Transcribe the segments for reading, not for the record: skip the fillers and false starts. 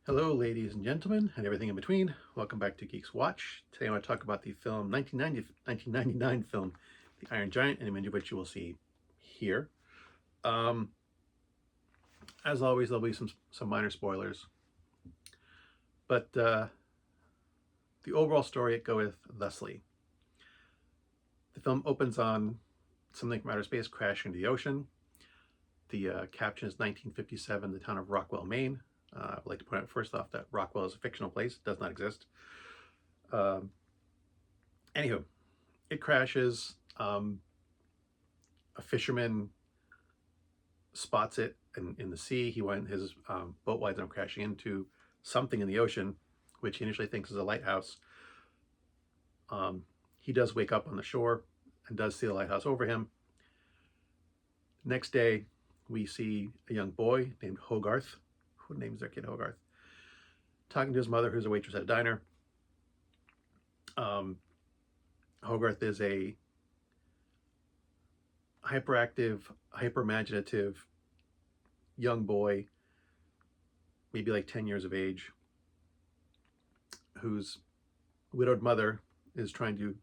Hello, ladies and gentlemen, and everything in between. Welcome back to Geeks Watch. Today I want to talk about the film 1999 film, The Iron Giant, an image of which you will see here. Um, as always, there'll be some minor spoilers, but the overall story it goeth thusly. The film opens on something from outer space crashing into the ocean. The caption is 1957, the town of Rockwell, Maine. I would like to point out first off that Rockwell is a fictional place, does not exist. Um, Anywho, it crashes. A fisherman spots it in the sea. His boat winds up crashing into something in the ocean, which he initially thinks is a lighthouse. He does wake up on the shore and does see the lighthouse over him. Next day, we see a young boy named Hogarth. Who names their kid Hogarth? Talking to his mother, who's a waitress at a diner. Hogarth is a hyperactive, hyper-imaginative young boy, maybe like 10 years of age, whose widowed mother is trying to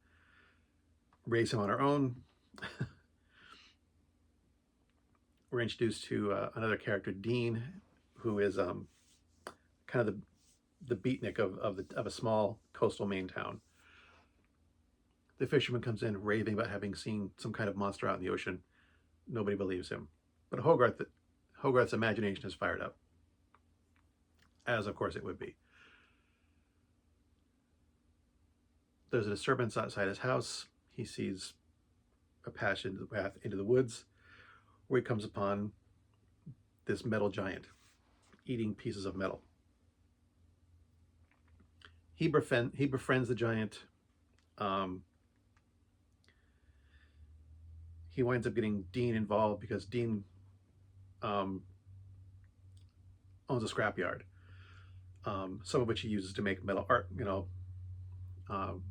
raise him on her own. We're introduced to another character, Dean, who is kind of the beatnik of a small coastal Maine town. The fisherman comes in raving about having seen some kind of monster out in the ocean. Nobody believes him. But Hogarth's imagination is fired up, as of course it would be. There's a disturbance outside his house. He sees a path into the woods, where he comes upon this metal giant eating pieces of metal. He befriends the giant. He winds up getting Dean involved because Dean owns a scrapyard, some of which he uses to make metal art, Art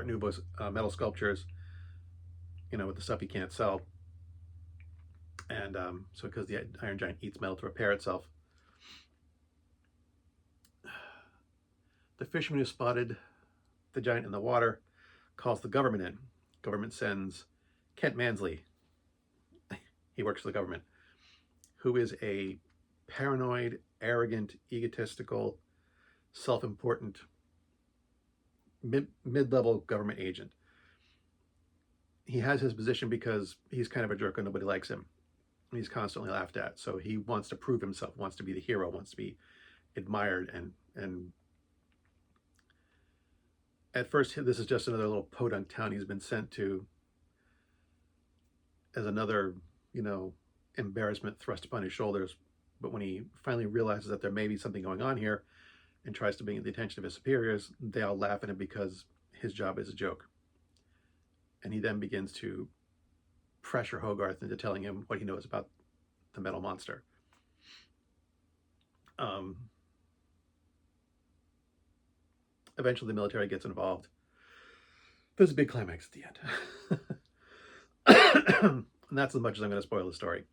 Nouveau metal sculptures, with the stuff he can't sell. And so because the Iron Giant eats metal to repair itself, the fisherman who spotted the giant in the water calls the government in. Government sends Kent Mansley, he works for the government, who is a paranoid, arrogant, egotistical, self-important, mid-level government agent. He has his position because he's kind of a jerk and nobody likes him. He's constantly laughed at. So he wants to prove himself, wants to be the hero, wants to be admired. And at first, this is just another little podunk town he's been sent to as another, embarrassment thrust upon his shoulders. But when he finally realizes that there may be something going on here and tries to bring the attention of his superiors, they all laugh at him because his job is a joke. And he then begins to pressure Hogarth into telling him what he knows about the metal monster. Eventually, the military gets involved. There's a big climax at the end. And that's as much as I'm going to spoil the story,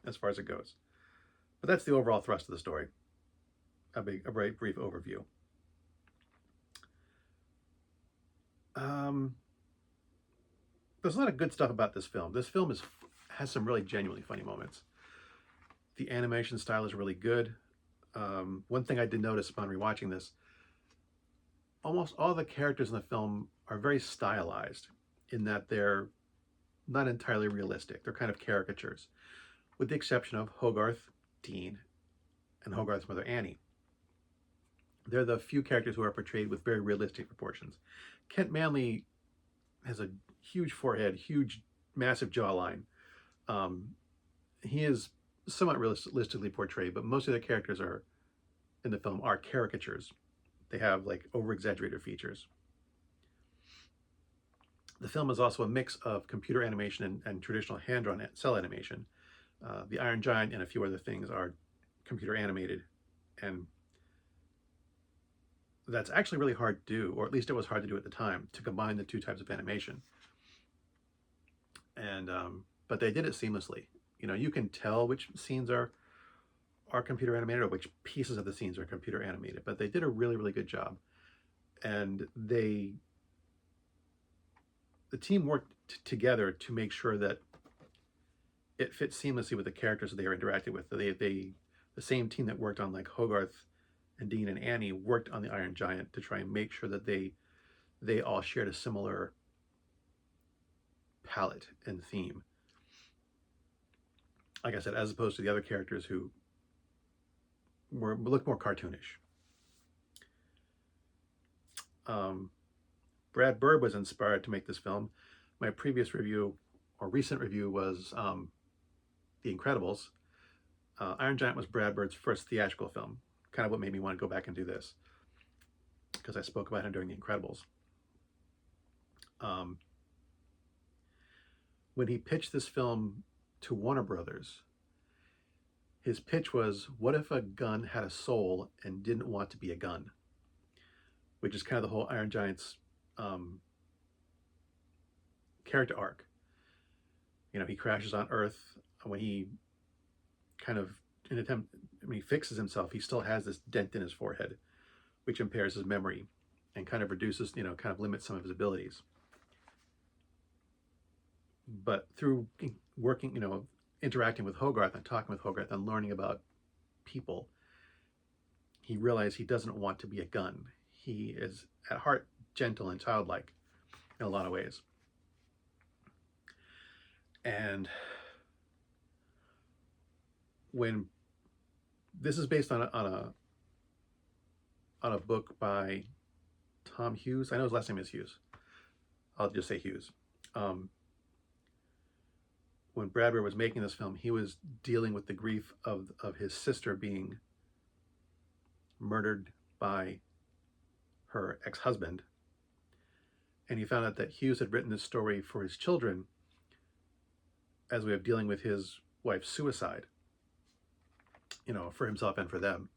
as far as it goes. But that's the overall thrust of the story. A very brief overview. There's a lot of good stuff about this film. This film has some really genuinely funny moments. The animation style is really good. One thing I did notice upon rewatching this, almost all the characters in the film are very stylized in that they're not entirely realistic. They're kind of caricatures, with the exception of Hogarth, Dean, and Hogarth's mother, Annie. They're the few characters who are portrayed with very realistic proportions. Kent Mansley has a huge forehead, massive jawline. He is somewhat realistically portrayed, but most of the characters in the film are caricatures. They have like over-exaggerated features. The film is also a mix of computer animation and traditional hand-drawn cell animation. The Iron Giant and a few other things are computer animated, and that's actually really hard to do, or at least it was hard to do at the time, to combine the two types of animation. And but they did it seamlessly. You can tell which scenes are are computer animated or which pieces of the scenes are computer animated, but they did a really, really good job. And the team worked together to make sure that it fit seamlessly with the characters that they were interacting with. The same team that worked on like Hogarth and Dean and Annie worked on the Iron Giant to try and make sure that they all shared a similar palette and theme. Like I said, as opposed to the other characters who look more cartoonish. Brad Bird was inspired to make this film. My previous review, or recent review, was The Incredibles. Iron Giant was Brad Bird's first theatrical film. Kind of what made me want to go back and do this, because I spoke about him during The Incredibles. When he pitched this film to Warner Brothers, his pitch was, what if a gun had a soul and didn't want to be a gun? Which is kind of the whole Iron Giant's character arc. You know, he crashes on Earth when he kind of, when he fixes himself, he still has this dent in his forehead, which impairs his memory and kind of reduces, kind of limits some of his abilities. But through working, interacting with Hogarth and talking with Hogarth and learning about people, he realized he doesn't want to be a gun. He is at heart gentle and childlike in a lot of ways. And when this is based on a book by Tom Hughes. I know his last name is Hughes. I'll just say Hughes. When Brad Bird was making this film, he was dealing with the grief of his sister being murdered by her ex-husband. And he found out that Hughes had written this story for his children as a way of dealing with his wife's suicide, for himself and for them,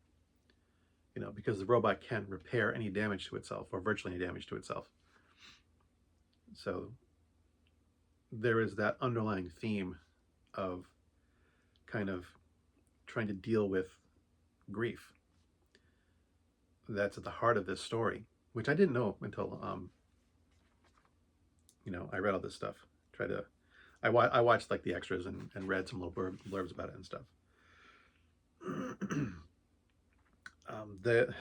because the robot can repair any damage to itself, or virtually any damage to itself. So there is that underlying theme of kind of trying to deal with grief that's at the heart of this story, which I didn't know until I read all this stuff. I watched like the extras and read some little blurbs about it and stuff. The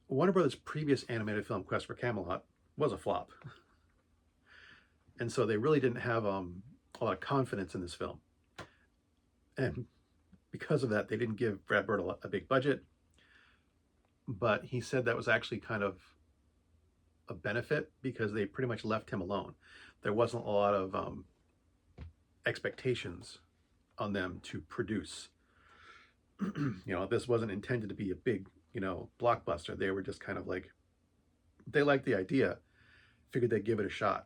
Warner Brothers' previous animated film, Quest for Camelot, was a flop. And so they really didn't have a lot of confidence in this film. And because of that, they didn't give Brad Bird a big budget. But he said that was actually kind of a benefit, because they pretty much left him alone. There wasn't a lot of expectations on them to produce. This wasn't intended to be a big, blockbuster. They were just kind of like, they liked the idea, figured they'd give it a shot.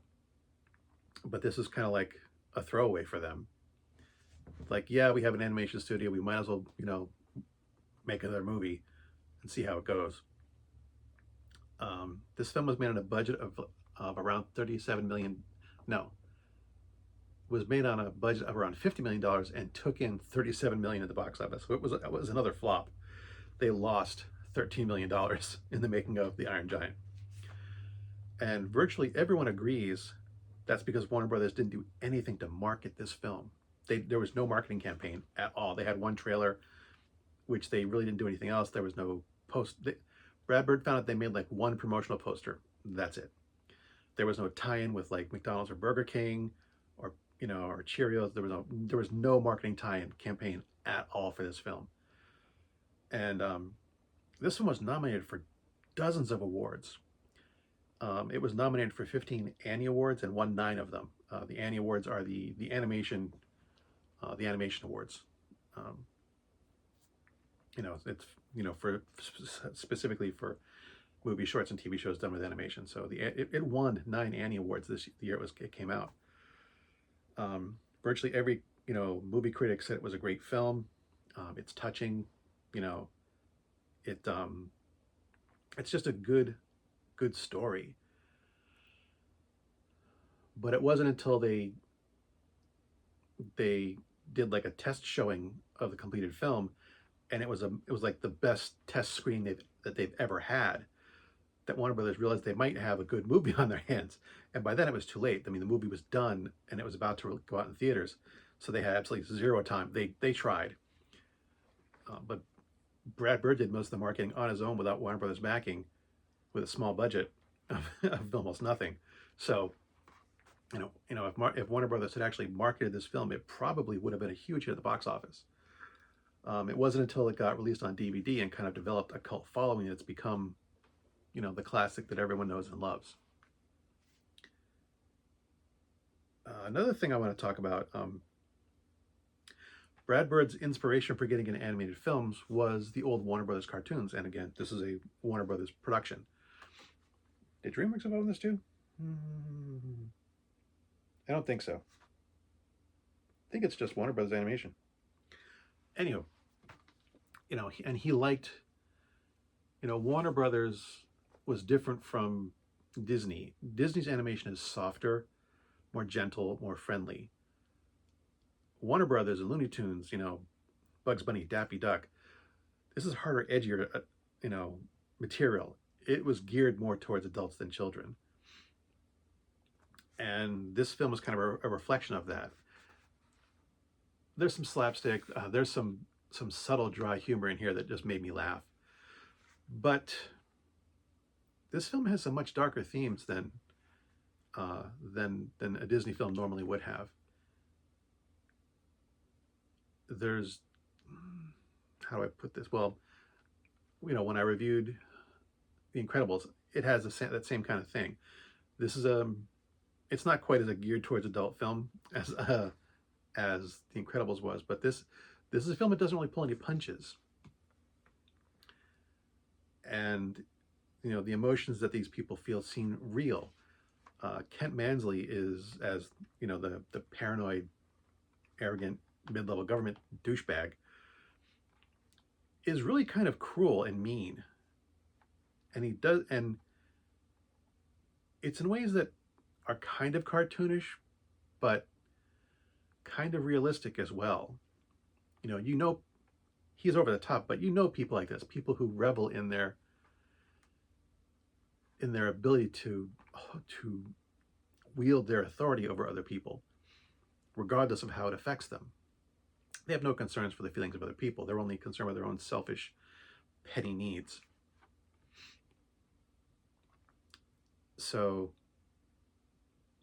But this is kind of like a throwaway for them. Like, yeah, we have an animation studio. We might as well, make another movie and see how it goes. This film was made on a budget of around $37 million. No, was made on a budget of around $50 million and took in $37 million at the box office. So it was another flop. They lost $13 million in the making of The Iron Giant. And virtually everyone agrees that's because Warner Brothers didn't do anything to market this film. There was no marketing campaign at all. They had one trailer, which they really didn't do anything else. There was no post. Brad Bird found out they made like one promotional poster. That's it. There was no tie-in with like McDonald's or Burger King or or Cheerios. There was no marketing tie-in campaign at all for this film. And this one was nominated for dozens of awards. It was nominated for 15 Annie Awards and won 9 of them. The Annie Awards are the animation awards. It's for specifically for movie shorts and TV shows done with animation. So it won 9 Annie Awards the year it came out. Virtually every movie critic said it was a great film. It's touching. It's just a good story. But it wasn't until they did like a test showing of the completed film, and it was like the best test screening that they've ever had. That Warner Brothers realized they might have a good movie on their hands, and by then it was too late. I mean, the movie was done and it was about to go out in theaters, so they had absolutely zero time. They tried, but Brad Bird did most of the marketing on his own without Warner Brothers backing, with a small budget of almost nothing. So, if Warner Brothers had actually marketed this film, it probably would have been a huge hit at the box office. It wasn't until it got released on DVD and kind of developed a cult following that it's become, the classic that everyone knows and loves. Another thing I want to talk about, Brad Bird's inspiration for getting into animated films was the old Warner Brothers cartoons. And again, this is a Warner Brothers production. Did DreamWorks involved in this too? I don't think so. I think it's just Warner Brothers Animation. Anywho, and he liked, Warner Brothers was different from Disney. Disney's animation is softer, more gentle, more friendly. Warner Brothers and Looney Tunes, Bugs Bunny, Daffy Duck, this is harder, edgier, material. It was geared more towards adults than children. And this film was kind of a reflection of that. There's some slapstick, there's some subtle dry humor in here that just made me laugh. But this film has some much darker themes than a Disney film normally would have. There's, how do I put this? Well, when I reviewed The Incredibles, it has that same kind of thing. This is it's not quite as geared towards adult film as The Incredibles was, but this is a film that doesn't really pull any punches. And the emotions that these people feel seem real. Kent Mansley is, as the paranoid, arrogant, mid-level government douchebag, is really kind of cruel and mean. And it's in ways that are kind of cartoonish, but kind of realistic as well. He's over the top, but people like this, people who revel in their ability to wield their authority over other people, regardless of how it affects them. They have no concerns for the feelings of other people. They're only concerned with their own selfish, petty needs. So,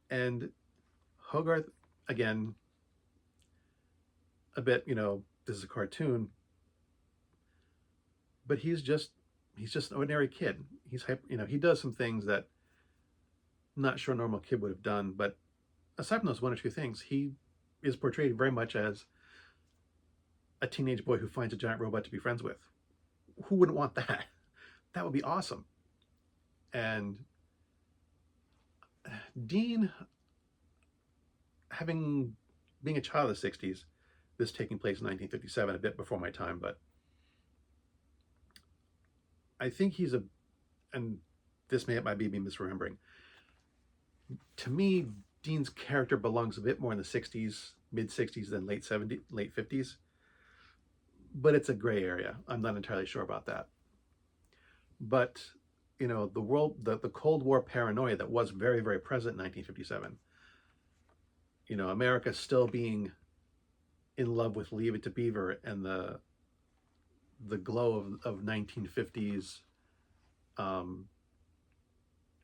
and Hogarth, again, a bit, this is a cartoon, but he's just an ordinary kid. He does some things that I'm not sure a normal kid would have done, but aside from those one or two things, he is portrayed very much as a teenage boy who finds a giant robot to be friends with. Who wouldn't want that? That would be awesome. And Dean, being a child of the 60s, this taking place in 1957, a bit before my time, but I think and this might be me misremembering. To me, Dean's character belongs a bit more in the 60s, mid-60s than late 50s. But it's a gray area. I'm not entirely sure about that. But, the Cold War paranoia that was very, very present in 1957. America still being in love with Leave It to Beaver and the glow of 1950s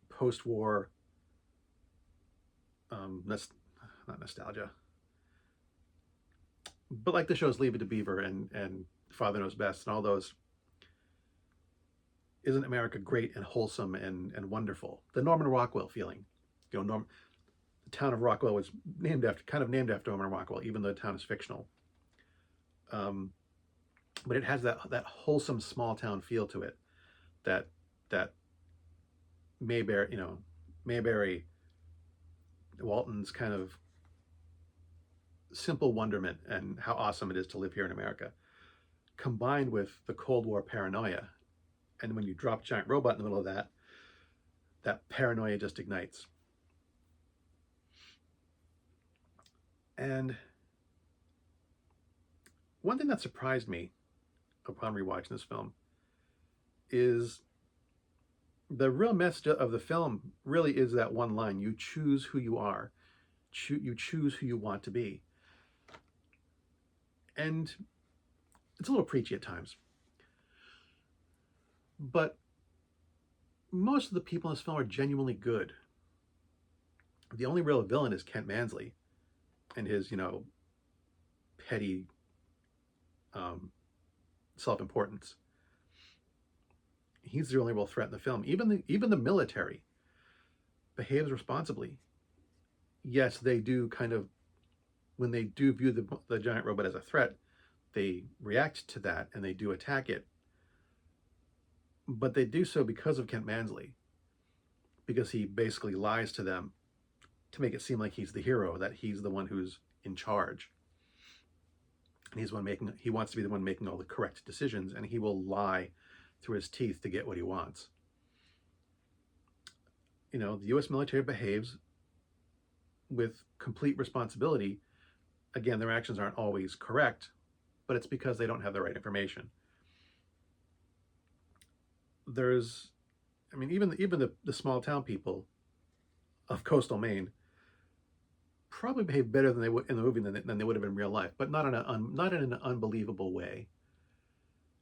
post-war, not nostalgia, but like the shows Leave It to Beaver and Father Knows Best and all those. Isn't America great and wholesome and wonderful? The Norman Rockwell feeling. The town of Rockwell was named after Norman Rockwell, even though the town is fictional. But it has that wholesome small town feel to it, that Mayberry, Walton's kind of simple wonderment and how awesome it is to live here in America, combined with the Cold War paranoia. And when you drop a giant robot in the middle of that paranoia just ignites. And one thing that surprised me upon rewatching this film is the real message of the film really is that one line: you choose who you are, you choose who you want to be. And it's a little preachy at times, but most of the people in this film are genuinely good. The only real villain is Kent Mansley and his, petty self-importance. He's the only real threat in the film. Even the military behaves responsibly. Yes, they do kind of, when they do view the giant robot as a threat, they react to that and they do attack it. But they do so because of Kent Mansley, because he basically lies to them to make it seem like he's the hero, that he's the one who's in charge. And he wants to be the one making all the correct decisions, and he will lie through his teeth to get what he wants. The U.S. military behaves with complete responsibility. Again, their actions aren't always correct, but it's because they don't have the right information. Even the small town people of coastal Maine probably behave better than they would in the movie than they would have in real life, but not in an unbelievable way.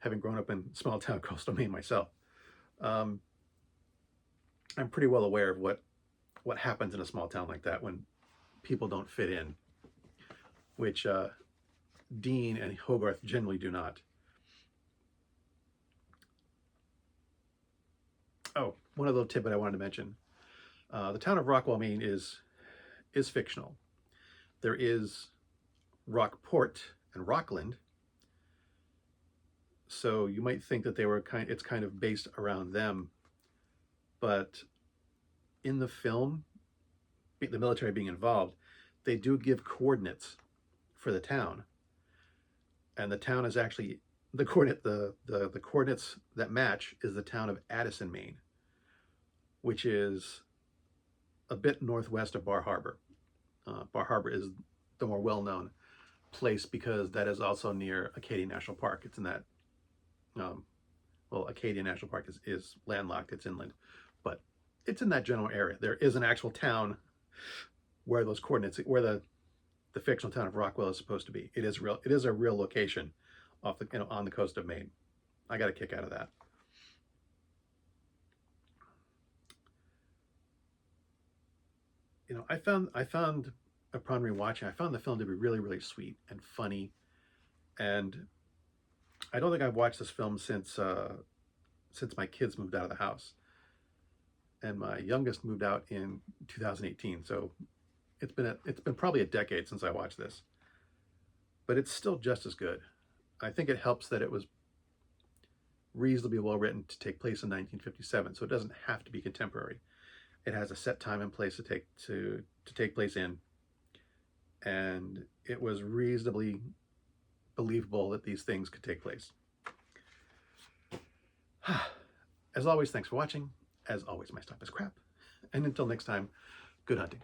Having grown up in small town coastal Maine myself, I'm pretty well aware of what happens in a small town like that when people don't fit in, which Dean and Hogarth generally do not. Oh, one other little tidbit I wanted to mention. The town of Rockwell, Maine is fictional. There is Rockport and Rockland, so you might think that it's kind of based around them, but in the film, the military being involved, they do give coordinates for the town, and the town is actually the coordinates that match is the town of Addison, Maine, which is a bit northwest of Bar Harbor. Bar Harbor is the more well-known place because that is also near Acadia National Park. It's in that, Acadia National Park is landlocked, it's inland, but it's in that general area. There is an actual town where those coordinates, where the fictional town of Rockwell is supposed to be. It is a real location off on the coast of Maine. I got a kick out of that. I found upon rewatching, I found the film to be really, really sweet and funny, and I don't think I've watched this film since my kids moved out of the house, and my youngest moved out in 2018. So it's been probably a decade since I watched this, but it's still just as good. I think it helps that it was reasonably well written to take place in 1957, so it doesn't have to be contemporary. It has a set time and place to take place in, and it was reasonably believable that these things could take place. As always, thanks for watching. As always, my stuff is crap. And until next time, good hunting.